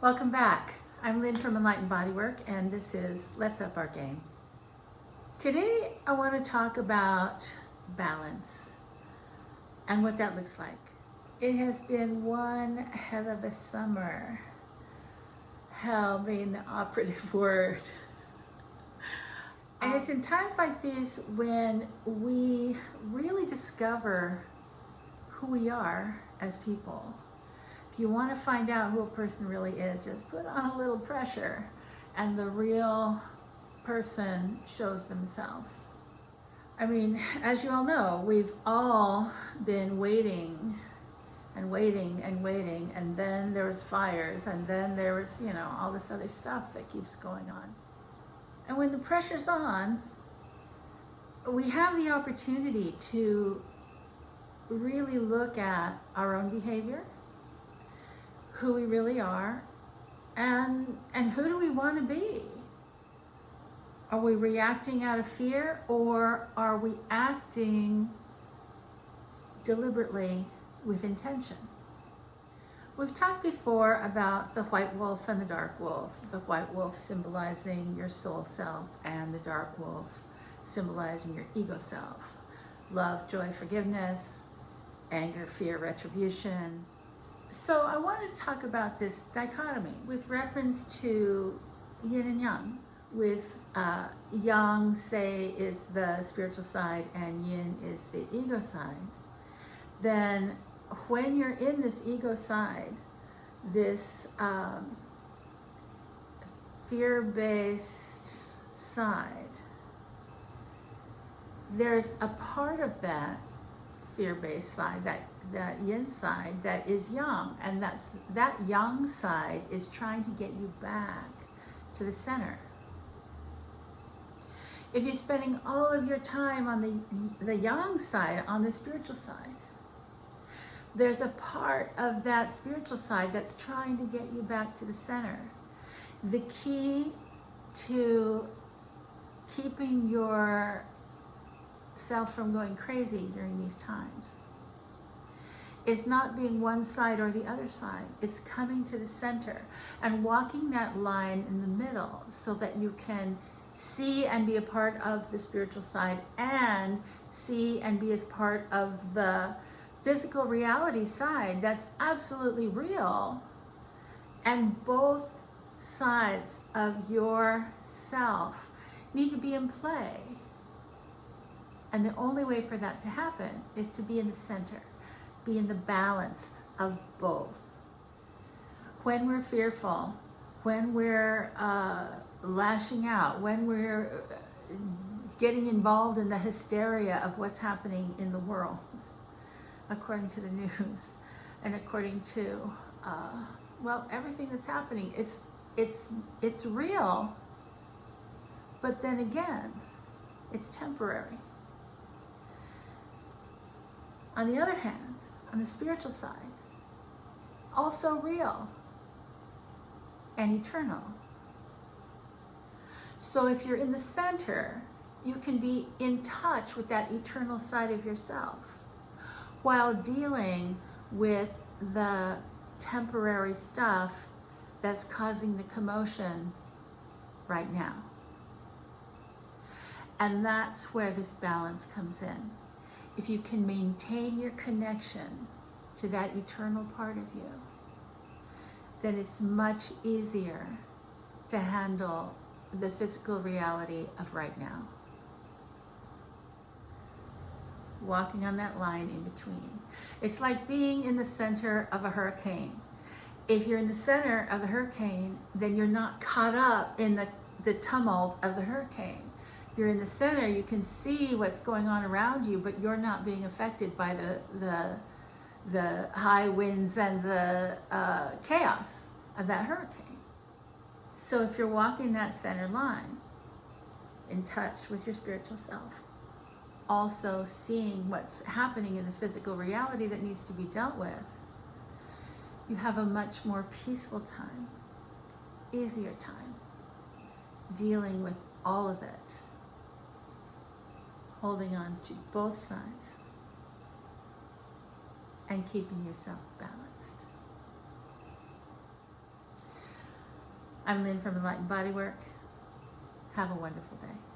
Welcome back. I'm Lynn from Enlightened Bodywork, and this is Let's Up Our Game. Today, I want to talk about balance and what that looks like. It has been one hell of a summer. Hell being the operative word. And it's in times like these when we really discover who we are as people. If you want to find out who a person really is, just put on a little pressure and the real person shows themselves. I mean, as you all know, we've all been waiting and waiting and waiting, and then there was fires, and then there was, all this other stuff that keeps going on. And when the pressure's on, we have the opportunity to really look at our own behavior, who we really are, and who do we want to be? Are we reacting out of fear, or are we acting deliberately with intention? We've talked before about the white wolf and the dark wolf. The white wolf symbolizing your soul self, and the dark wolf symbolizing your ego self. Love, joy, forgiveness, anger, fear, retribution. So I wanted to talk about this dichotomy with reference to yin and yang, with yang, say, is the spiritual side and yin is the ego side. Then when you're in this ego side, this fear-based side, there's a part of that fear-based side, that yin side, that is yang, and that yang side is trying to get you back to the center. If you're spending all of your time on the yang side, on the spiritual side, there's a part of that spiritual side that's trying to get you back to the center. The key to keeping your self from going crazy during these times is not being one side or the other side. It's coming to the center and walking that line in the middle so that you can see and be a part of the spiritual side, and see and be as part of the physical reality side that's absolutely real. And both sides of yourself need to be in play. And the only way for that to happen is to be in the center, be in the balance of both. When we're fearful, when we're lashing out, when we're getting involved in the hysteria of what's happening in the world, according to the news and according to everything that's happening, it's real, but then again, it's temporary. On the other hand, on the spiritual side, also real and eternal. So if you're in the center, you can be in touch with that eternal side of yourself while dealing with the temporary stuff that's causing the commotion right now. And that's where this balance comes in. If you can maintain your connection to that eternal part of you, then it's much easier to handle the physical reality of right now. Walking on that line in between. It's like being in the center of a hurricane. If you're in the center of the hurricane, then you're not caught up in the tumult of the hurricane. You're in the center, you can see what's going on around you, but you're not being affected by the high winds and the chaos of that hurricane. So if you're walking that center line, in touch with your spiritual self, also seeing what's happening in the physical reality that needs to be dealt with, you have a much more peaceful time, easier time, dealing with all of it, holding on to both sides, and keeping yourself balanced. I'm Lynn from Enlightened Bodywork. Have a wonderful day.